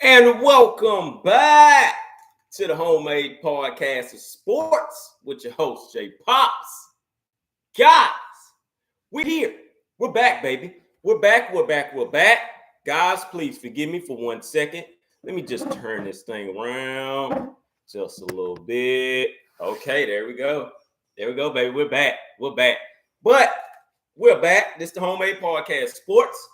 And welcome back to the Homemade Podcast of Sports with your host, Jay Pops. Guys, we're here. We're back, baby. We're back. Guys, please forgive me for 1 second. Let me just turn this thing around just a little bit. Okay, there we go. Baby. We're back. But we're back. This is the Homemade Podcast Sports.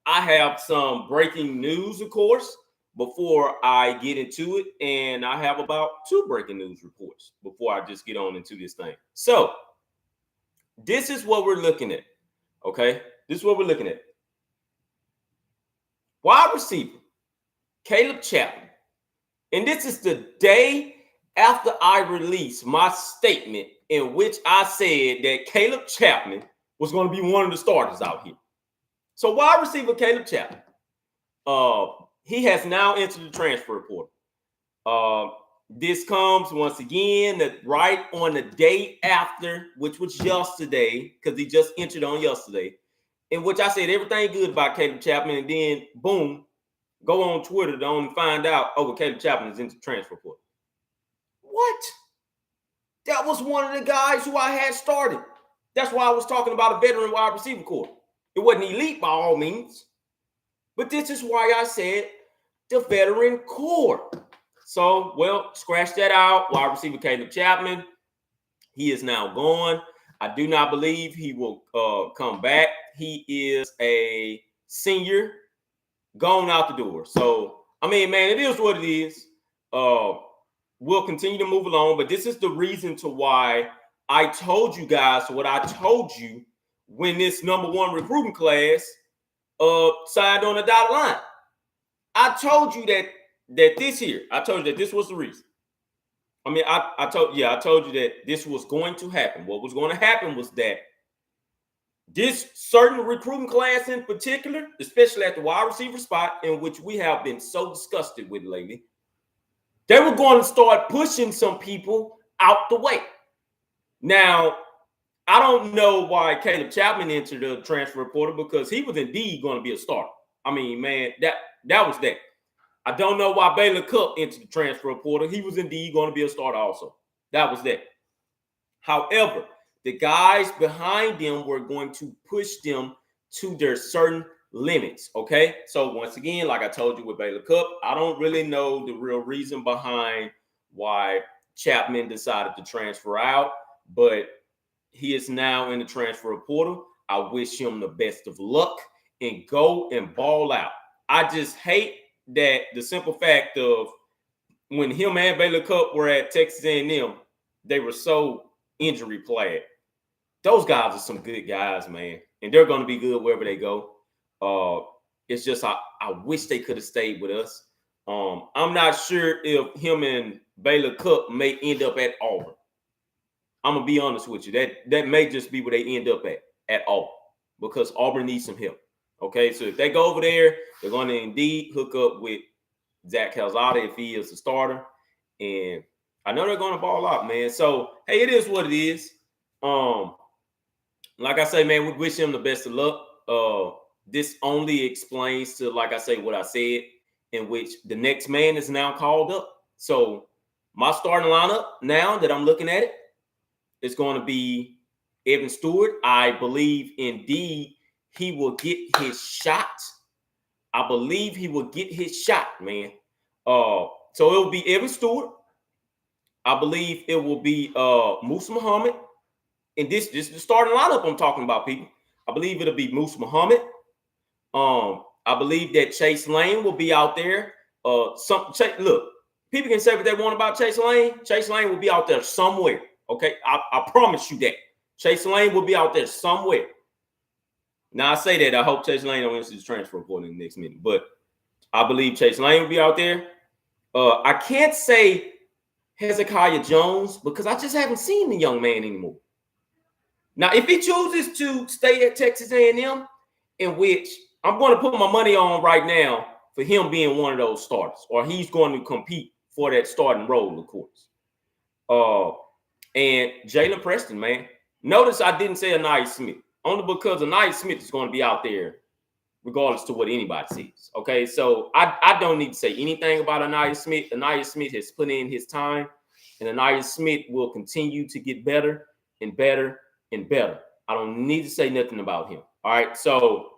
I have some breaking news, of course, before I get into it. And I have about 2 breaking news reports before I just get on into this thing. So, this is what we're looking at. Okay? This is what we're looking at. Wide receiver, Caleb Chapman. And this is the day after I released my statement in which I said that Caleb Chapman was going to be one of the starters out here. So wide receiver Caleb Chapman, he has now entered the transfer portal. This comes once again right on the day after, which was yesterday, because he just entered on yesterday, in which I said everything good about Caleb Chapman, and then boom, go on Twitter to only find out, Caleb Chapman is into the transfer portal. What? That was one of the guys who I had started. That's why I was talking about a veteran wide receiver core. It wasn't elite by all means, but this is why I said the veteran core. So, well, scratch that out. Wide receiver Caleb Chapman, he is now gone. I do not believe he will come back. He is a senior, gone out the door. So, I mean, man, it is what it is. We'll continue to move along, but this is the reason to why I told you guys what I told you when this number 1 recruiting class signed on the dotted line. I told you that this year, I told you that this was the reason. I mean, I told you that this was going to happen. What was going to happen was that this certain recruiting class in particular, especially at the wide receiver spot, in which we have been so disgusted with lately, they were going to start pushing some people out the way. Now, I don't know why Caleb Chapman entered the transfer portal, because he was indeed going to be a starter. I mean, man, that was that. I don't know why Baylor Cupp entered the transfer portal. He was indeed going to be a starter also. That was that. However, the guys behind them were going to push them to their certain limits, okay? So once again, like I told you with Baylor Cupp, I don't really know the real reason behind why Chapman decided to transfer out, but he is now in the transfer portal. I wish him the best of luck and go and ball out. I just hate that the simple fact of when him and Baylor Cupp were at Texas A&M, they were so injury plagued. Those guys are some good guys, man, and they're going to be good wherever they go. It's just I wish they could have stayed with us. I'm not sure if him and Baylor Cupp may end up at Auburn. I'm gonna be honest with you. That may just be where they end up at Auburn, because Auburn needs some help. Okay, so if they go over there, they're going to indeed hook up with Zach Calzada if he is the starter, and I know they're going to ball out, man. So hey, it is what it is. Like I say, man, we wish him the best of luck. This only explains to, like I say, what I said, in which the next man is now called up. So my starting lineup now that I'm looking at it, it's going to be Evan Stewart. I believe indeed he will get his shot. I believe he will get his shot, man. So it will be Evan Stewart. I believe it will be Musa Muhammad. And this is the starting lineup I'm talking about, people. I believe it'll be Musa Muhammad. I believe that Chase Lane will be out there. Look, people can say what they want about Chase Lane. Chase Lane will be out there somewhere. Okay, I promise you that. Chase Lane will be out there somewhere. Now, I say that, I hope Chase Lane don't enter the transfer portal in the next minute, but I believe Chase Lane will be out there. I can't say Hezekiah Jones, because I just haven't seen the young man anymore. Now, if he chooses to stay at Texas A&M, in which I'm going to put my money on right now for him being one of those starters, or he's going to compete for that starting role, of course. And Jalen Preston, man. Notice I didn't say Anaya Smith, only because Anaya Smith is going to be out there regardless to what anybody says. Okay, so I don't need to say anything about Anaya Smith. Anaya Smith has put in his time, and Anaya Smith will continue to get better and better and better. I don't need to say nothing about him. All right, so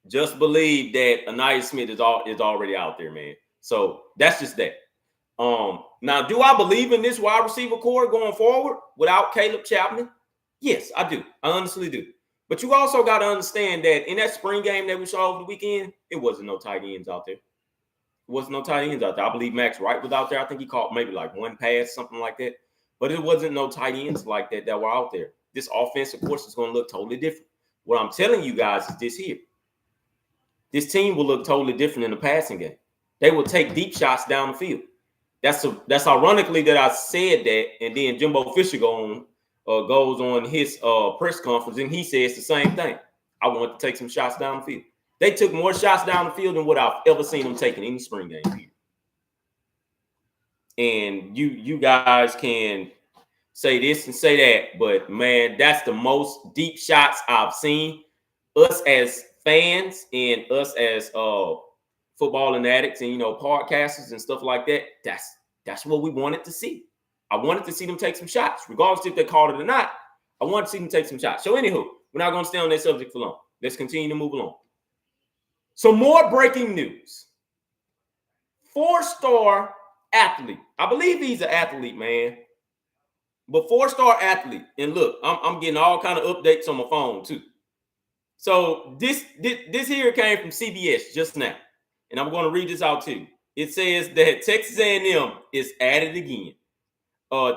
just believe that Anaya Smith is already out there, man. So that's just that. Now, do I believe in this wide receiver core going forward without Caleb Chapman? Yes, I do. I honestly do. But you also got to understand that in that spring game that we saw over the weekend, it wasn't no tight ends out there. It wasn't no tight ends out there. I believe Max Wright was out there. I think he caught maybe like one pass, something like that. But it wasn't no tight ends like that were out there. This offense, of course, is going to look totally different. What I'm telling you guys is this here. This team will look totally different in the passing game. They will take deep shots down the field. That's ironically that I said that, and then Jimbo Fisher goes on his press conference, and he says the same thing. I want to take some shots down the field. They took more shots down the field than what I've ever seen them take in any spring game here. And you guys can say this and say that, but man, that's the most deep shots I've seen. Us as fans and us as football and addicts and podcasters and stuff like that, that's what we wanted to see. I wanted to see them take some shots, regardless if they called it or not. I wanted to see them take some shots. So anywho, we're not going to stay on that subject for long. Let's continue to move along. Some more breaking news. 4-star athlete. I believe he's an athlete, man. But 4-star athlete. And look, I'm getting all kind of updates on my phone too. So this here came from CBS just now. And I'm going to read this out to you. It says that Texas A&M is at it again.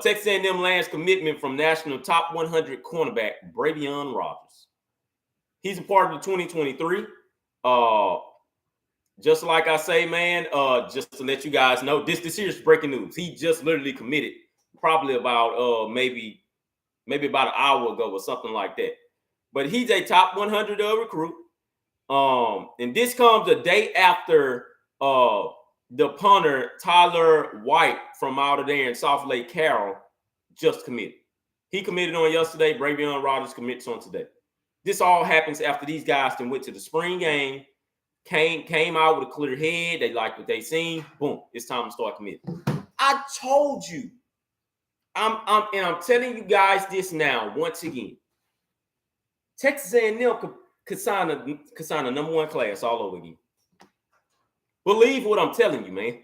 Texas A&M lands commitment from national top 100 cornerback Bravion Rodgers. He's a part of the 2023. Just like I say, man, just to let you guys know, this here's breaking news. He just literally committed probably about maybe about an hour ago or something like that. But he's a top 100 recruit. And this comes a day after the punter Tyler White from out of there in South Lake Carroll just committed. He committed on yesterday. Bravion Rodgers commits on today. This all happens after these guys then went to the spring game, came out with a clear head. They liked what they seen. Boom, it's time to start committing. I told you. I'm telling you guys this now once again. Texas A&M could sign a number one class all over again. Believe what I'm telling you, man.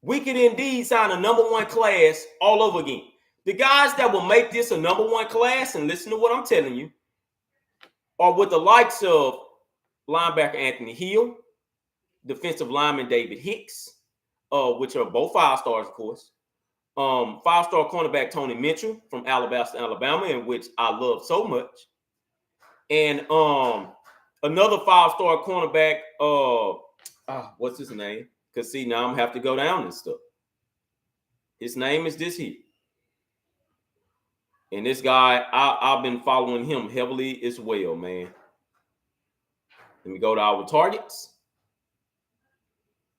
We could indeed sign a number one class all over again. The guys that will make this a number one class, and listen to what I'm telling you, are with the likes of linebacker Anthony Hill, defensive lineman David Hicks, which are both 5-stars, of course. 5-star cornerback Tony Mitchell from Alabama, in which I love so much. And another 5-star cornerback, what's his name? Because see, now I'm gonna have to go down and stuff. His name is this here. And this guy, I've been following him heavily as well, man. Let me go to our targets.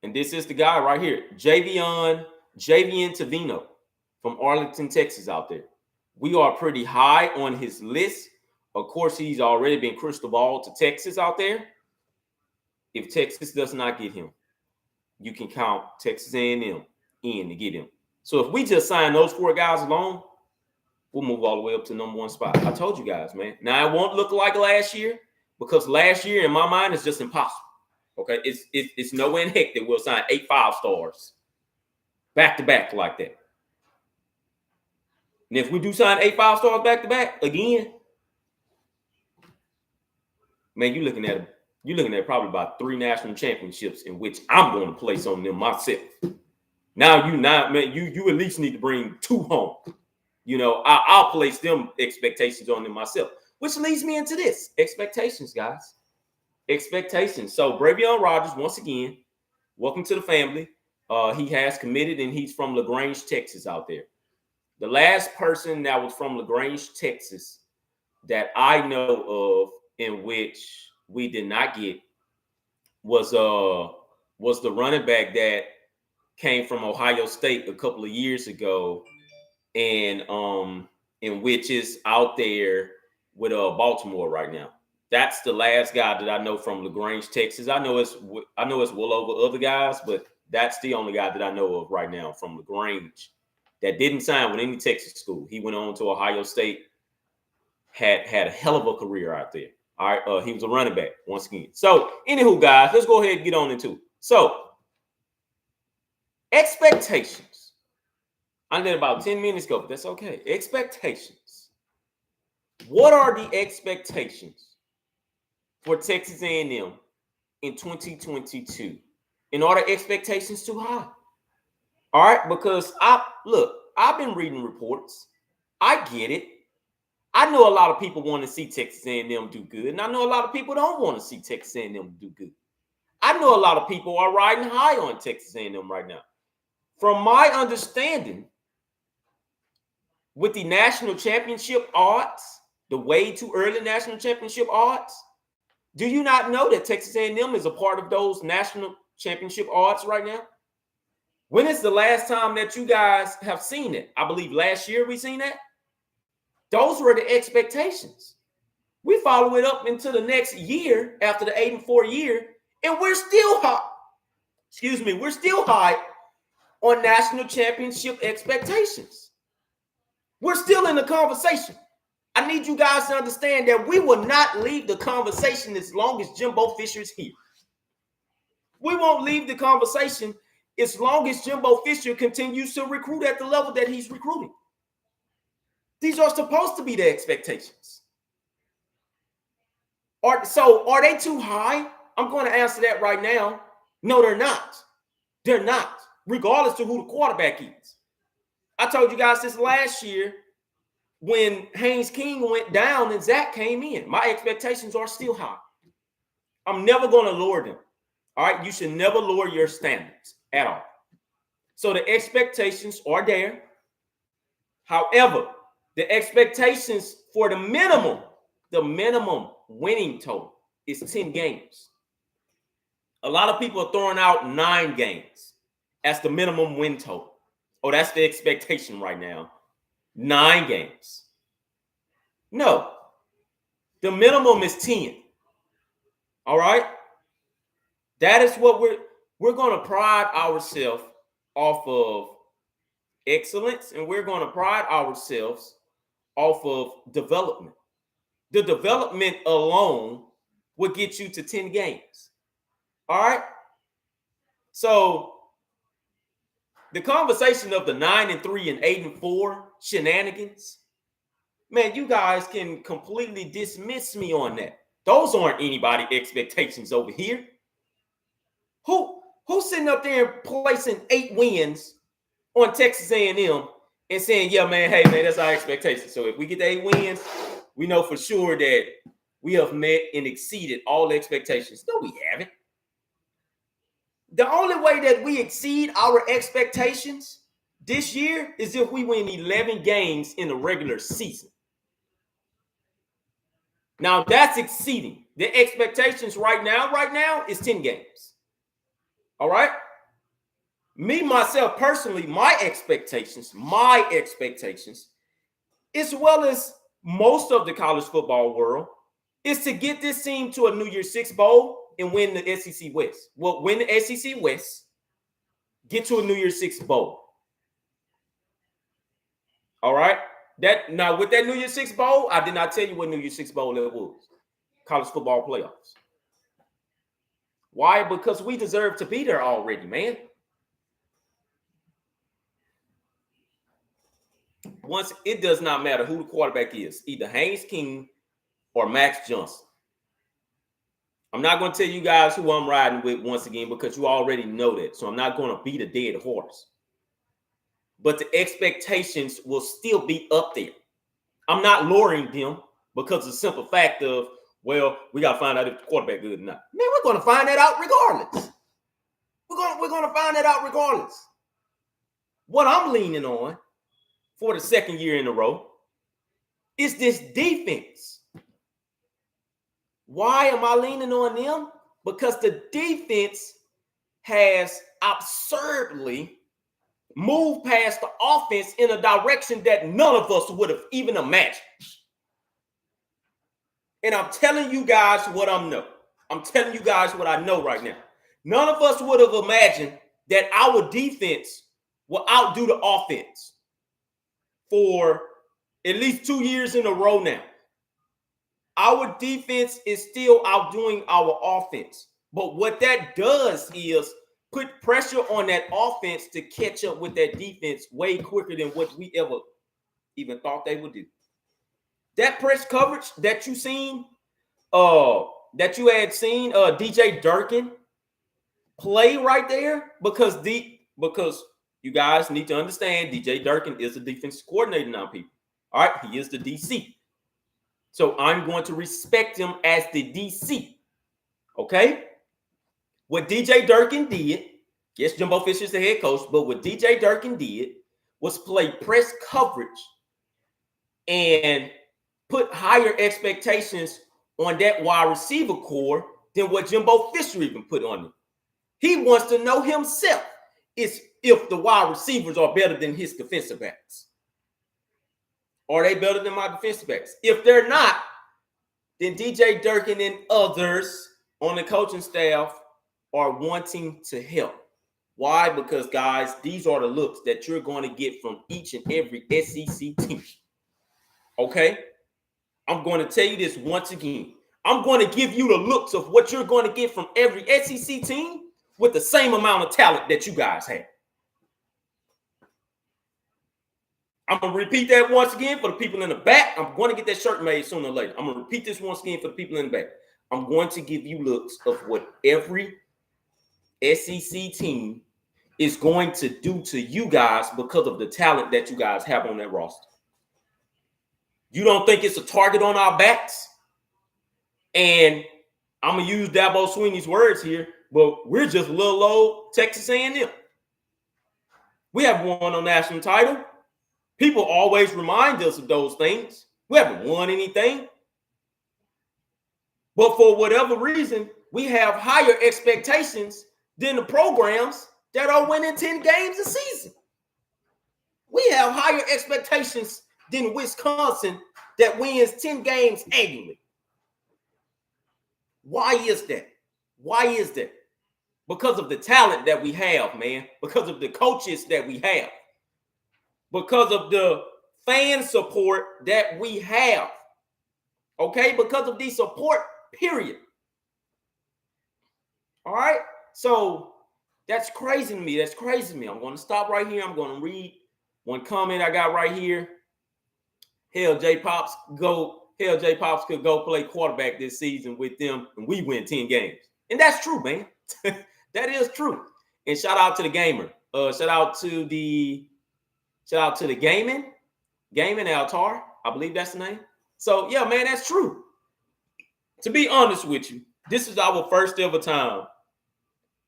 And this is the guy right here, Javian Tavino from Arlington, Texas out there. We are pretty high on his list. Of course, he's already been crystal ball to Texas out there. If Texas does not get him, you can count Texas A&M in to get him. So if we just sign those 4 guys alone, we'll move all the way up to number 1 spot. I told you guys, man. Now, it won't look like last year because last year, in my mind, is just impossible. Okay, it's no way in heck that we'll sign 8 5-stars back-to-back like that. And if we do sign 8 5-stars back-to-back again, man, you're looking at probably about 3 national championships in which I'm going to place on them myself. Now, man, you at least need to bring 2 home. I'll place them expectations on them myself, which leads me into this. Expectations, guys. Expectations. So, Bravion Rodgers, once again, welcome to the family. He has committed, and he's from LaGrange, Texas out there. The last person that was from LaGrange, Texas that I know of in which we did not get was the running back that came from Ohio State a couple of years ago, and in which is out there with Baltimore right now. That's the last guy that I know from LaGrange, Texas. I know it's well over other guys, but that's the only guy that I know of right now from LaGrange that didn't sign with any Texas school. He went on to Ohio State, had a hell of a career out there. All right, he was a running back once again. So, anywho, guys, let's go ahead and get on into it. So, expectations. I did about 10 minutes ago, but that's okay. Expectations. What are the expectations for Texas A&M in 2022? And are the expectations too high? All right, because I've been reading reports. I get it. I know a lot of people want to see Texas A&M do good, and I know a lot of people don't want to see Texas A&M do good. I know a lot of people are riding high on Texas A&M right now. From my understanding, with the national championship odds, the way too early national championship odds, do you not know that Texas A&M is a part of those national championship odds right now? When is the last time that you guys have seen it? I believe last year we seen that. Those were the expectations. We follow it up into the next year after the 8-4 year, and we're still high. We're still high on national championship expectations. We're still in the conversation. I need you guys to understand that we will not leave the conversation as long as Jimbo Fisher is here. We won't leave the conversation as long as Jimbo Fisher continues to recruit at the level that he's recruiting. These are supposed to be the expectations. Are they too high? I'm going to answer that right now. No, they're not. They're not, regardless of who the quarterback is. I told you guys this last year when Haynes King went down and Zach came in. My expectations are still high. I'm never going to lower them. All right? You should never lower your standards at all. So the expectations are there. However, the expectations for the minimum winning total is 10 games. A lot of people are throwing out 9 games as the minimum win total. Oh, that's the expectation right now. 9 games. No. The minimum is 10. All right? That is what we're going to pride ourselves off of excellence, and we're going to pride ourselves off of development. The development alone will get you to 10 games. All right? So the conversation of the 9-3 and 8-4 shenanigans, man, you guys can completely dismiss me on that. Those aren't anybody's expectations over here. Who's sitting up there placing 8 wins on Texas A&M and saying, yeah, man, hey, man, that's our expectation. So if we get the 8 wins, we know for sure that we have met and exceeded all expectations. No, we haven't. The only way that we exceed our expectations this year is if we win 11 games in the regular season. Now, that's exceeding. The expectations right now is 10 games. All right? Me, myself, personally, my expectations, as well as most of the college football world, is to get this team to a New Year's Six bowl and win the SEC West. Well, win the SEC West, get to a New Year's Six bowl. All right? Now, with that New Year's Six bowl, I did not tell you what New Year's Six bowl it was. College football playoffs. Why? Because we deserve to be there already, man. Once it does not matter who the quarterback is, either Haynes King or Max Johnson. I'm not going to tell you guys who I'm riding with once again because you already know that. So I'm not going to beat a dead horse. But the expectations will still be up there. I'm not lowering them because of the simple fact of, well, we got to find out if the quarterback good or not. Man, we're going to find that out regardless. We're going to find that out regardless. What I'm leaning on for the second year in a row is this defense. Why am I leaning on them? Because the defense has absurdly moved past the offense in a direction that none of us would have even imagined. And I'm telling you guys what I know. I'm telling you guys what I know right now. None of us would have imagined that our defense will outdo the offense for at least 2 years in a row now. Our defense is still outdoing our offense. But what that does is put pressure on that offense to catch up with that defense way quicker than what we ever even thought they would do. That press coverage that you seen, that you had seen DJ Durkin play right there, because you guys need to understand DJ Durkin is a defensive coordinator now, people. All right, he is the DC. So I'm going to respect him as the DC. Okay? What DJ Durkin did, yes, Jimbo Fisher's the head coach, but what DJ Durkin did was play press coverage and put higher expectations on that wide receiver core than what Jimbo Fisher even put on him. He wants to know himself is if the wide receivers are better than his defensive backs. Are they better than my defensive backs? If they're not, then DJ Durkin and others on the coaching staff are wanting to help. Why? Because, guys, these are the looks that you're going to get from each and every SEC team. Okay? I'm going to tell you this once again. I'm going to give you the looks of what you're going to get from every SEC team with the same amount of talent that you guys have. I'm going to repeat that once again for the people in the back. I'm going to get that shirt made sooner or later. I'm going to repeat this once again for the people in the back. I'm going to give you looks of what every SEC team is going to do to you guys because of the talent that you guys have on that roster. You don't think it's a target on our backs? And I'm going to use Dabo Swinney's words here, but we're just a little old Texas A&M. We haven't won a national title. People always remind us of those things. We haven't won anything. But for whatever reason, we have higher expectations than the programs that are winning 10 games a season. We have higher expectations than Wisconsin that wins 10 games annually. Why is that? Why is that? Because of the talent that we have, man. Because of the coaches that we have. Because of the fan support that we have. Okay? Because of the support, period. All right? So that's crazy to me. That's crazy to me. I'm going to stop right here. I'm going to read one comment I got right here. Hell, J Pops could go play quarterback this season with them, and we win 10 games. And that's true, man. That is true. And shout out to the gamer. Shout out to the gaming Altar. I believe that's the name. So yeah, man, that's true. To be honest with you, this is our first ever time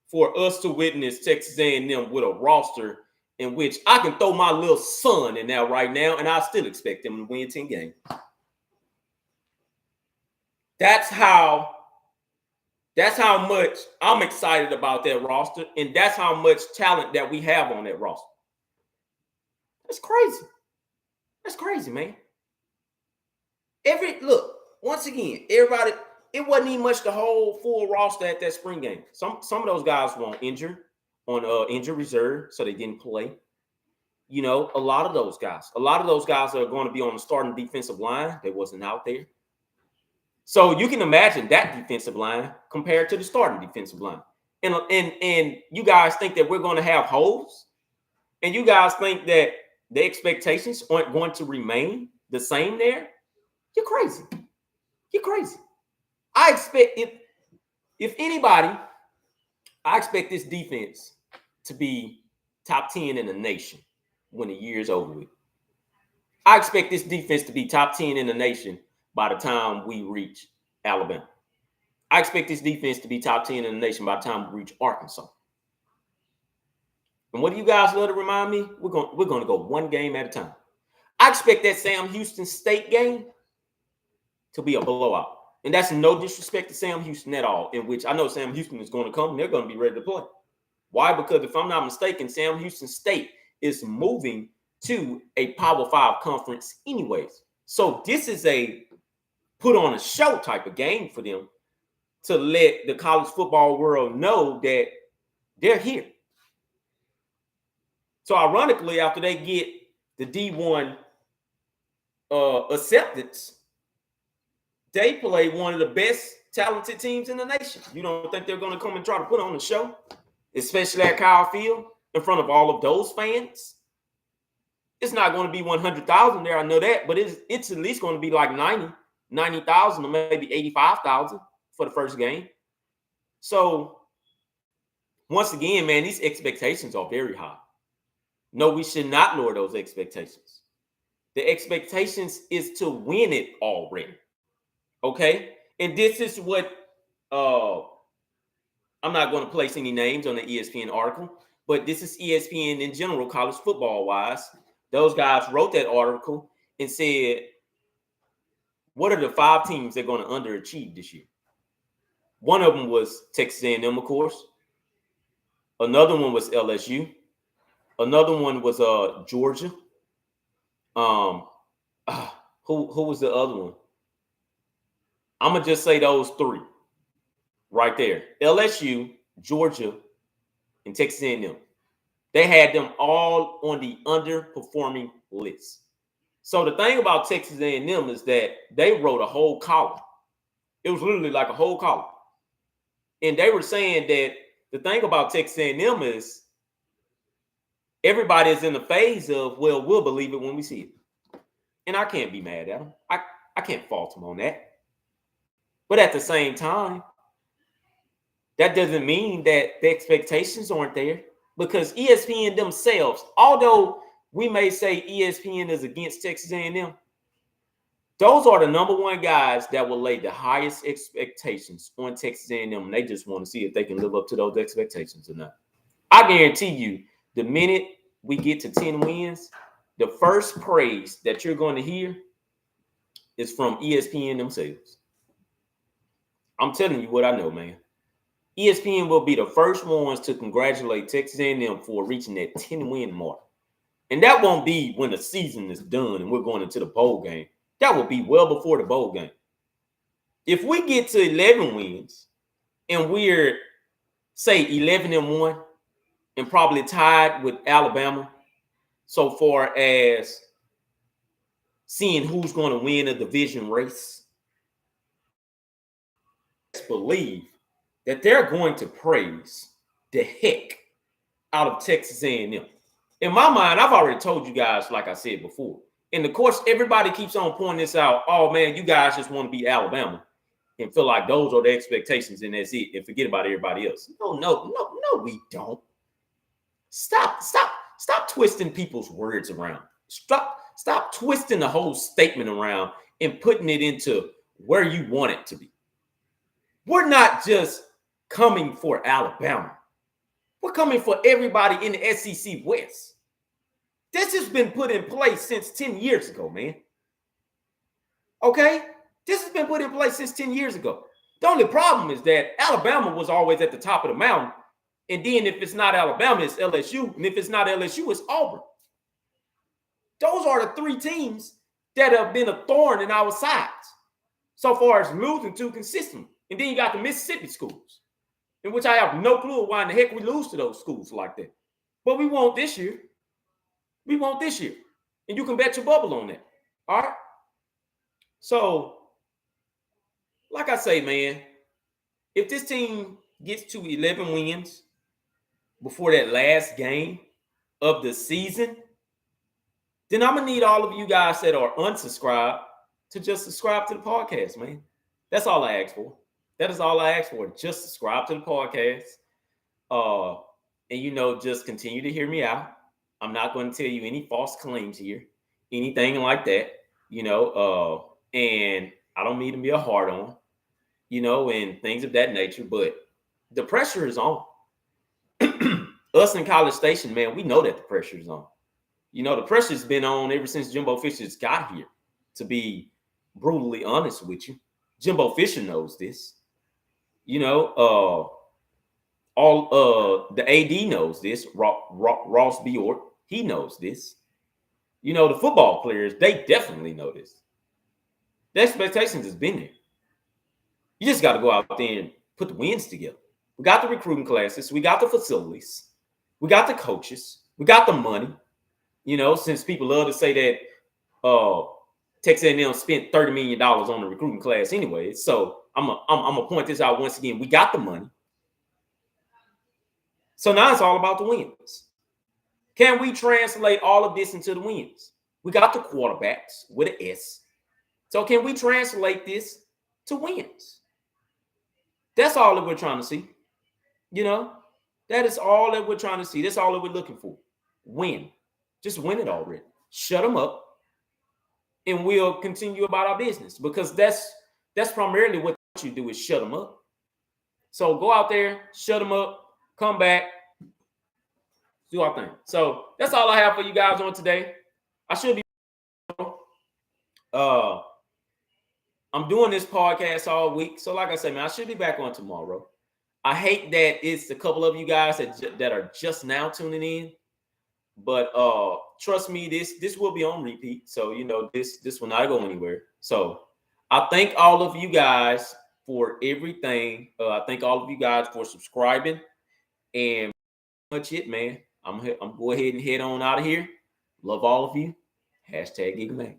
for us to witness Texas A&M with a roster in which I can throw my little son in there right now, and I still expect them to win 10 games. That's how much I'm excited about that roster, and that's how much talent that we have on that roster. That's crazy. That's crazy, man. Look, once again, everybody, it wasn't even much the whole full roster at that spring game. Some of those guys were on injured reserve, so they didn't play. You know, a lot of those guys are going to be on the starting defensive line. They wasn't out there. So you can imagine that defensive line compared to the starting defensive line. And you guys think that we're going to have holes? And you guys think that the expectations aren't going to remain the same there? You're crazy. You're crazy. I expect, if anybody, I expect this defense to be top 10 in the nation when the year's over with. I expect this defense to be top 10 in the nation by the time we reach Alabama. I expect this defense to be top 10 in the nation by the time we reach Arkansas. And what do you guys love to remind me? We're going to go one game at a time. I expect that Sam Houston State game to be a blowout. And that's no disrespect to Sam Houston at all, in which I know Sam Houston is going to come and they're going to be ready to play. Why? Because if I'm not mistaken, Sam Houston State is moving to a Power 5 conference anyways. So this is a put on a show type of game for them to let the college football world know that they're here. So ironically, after they get the D1 acceptance, they play one of the best talented teams in the nation. You don't think they're going to come and try to put on a show, especially at Kyle Field, in front of all of those fans? It's not going to be 100,000 there, I know that, but it's at least going to be like 90,000 or maybe 85,000 for the first game. So once again, man, these expectations are very high. No, we should not lower those expectations. The expectations is to win it already. Okay? And this is what I'm not going to place any names on the ESPN article, but this is ESPN in general, college football wise. Those guys wrote that article and said, what are the 5 teams that are going to underachieve this year? One of them was Texas A&M, of course. Another one was LSU. Another one was Georgia. Who was the other one? I'm gonna just say those 3 right there: LSU, Georgia, and Texas A&M. They had them all on the underperforming list. So the thing about Texas A&M is that they wrote a whole column. It was literally like a whole column, and they were saying that the thing about Texas A&M is everybody is in the phase of, well, we'll believe it when we see it. And I can't be mad at them. I can't fault them on that. But at the same time, that doesn't mean that the expectations aren't there, because ESPN themselves, although we may say ESPN is against Texas A&M, those are the number 1 guys that will lay the highest expectations on Texas A&M, and they just want to see if they can live up to those expectations or not. I guarantee you, the minute we get to 10 wins, the first praise that you're going to hear is from ESPN themselves. I'm telling you what I know, man. ESPN will be the first ones to congratulate Texas A&M for reaching that 10-win mark. And that won't be when the season is done and we're going into the bowl game. That will be well before the bowl game. If we get to 11 wins and we're, say, 11-1 and probably tied with Alabama so far as seeing who's going to win a division race, believe that they're going to praise the heck out of Texas A&M. In my mind, I've already told you guys, like I said before, and of course, everybody keeps on pointing this out. Oh, man, you guys just want to be Alabama and feel like those are the expectations and that's it, and forget about everybody else. No, we don't. Stop twisting people's words around. Stop twisting the whole statement around and putting it into where you want it to be. We're not just coming for Alabama. We're coming for everybody in the SEC West. This has been put in place since 10 years ago, man. Okay? This has been put in place since 10 years ago. The only problem is that Alabama was always at the top of the mountain. And then if it's not Alabama, it's LSU. And if it's not LSU, it's Auburn. Those are the 3 teams that have been a thorn in our sides so far as losing to consistently. And then you got the Mississippi schools, in which I have no clue why in the heck we lose to those schools like that. But we won't this year. We won't this year. And you can bet your bubble on that. All right? So, like I say, man, if this team gets to 11 wins before that last game of the season, then I'm going to need all of you guys that are unsubscribed to just subscribe to the podcast, man. That's all I ask for. That is all I ask for. Just subscribe to the podcast. And, just continue to hear me out. I'm not going to tell you any false claims here, anything like that, and I don't mean to be a hard on, and things of that nature, but the pressure is on. Us in College Station, man, we know that the pressure is on. The pressure's been on ever since Jimbo Fisher's got here, to be brutally honest with you. Jimbo Fisher knows this. The AD knows this. Ross Stewart, he knows this. The football players, they definitely know this. The expectations has been there. You just got to go out there and put the wins together. We got the recruiting classes. We got the facilities. We got the coaches. We got the money. You know, since people love to say that Texas A&M spent $30 million on the recruiting class anyway. So I'm gonna point this out once again. We got the money. So now it's all about the wins. Can we translate all of this into the wins? We got the quarterbacks with an S. So can we translate this to wins? That's all that we're trying to see. You know, that is all that we're trying to see. That's all that we're looking for. Win. Just win it already. Shut them up. And we'll continue about our business, because that's primarily what you do, is shut them up. So go out there, shut them up, come back, do our thing. So that's all I have for you guys on today. I should be I'm doing this podcast all week. So like I said, man, I should be back on tomorrow. I hate that it's a couple of you guys that are just now tuning in. But trust me, this will be on repeat. So, you know, this will not go anywhere. So I thank all of you guys for everything. I thank all of you guys for subscribing. And much it, man. I'm go ahead and head on out of here. Love all of you. #Gigem.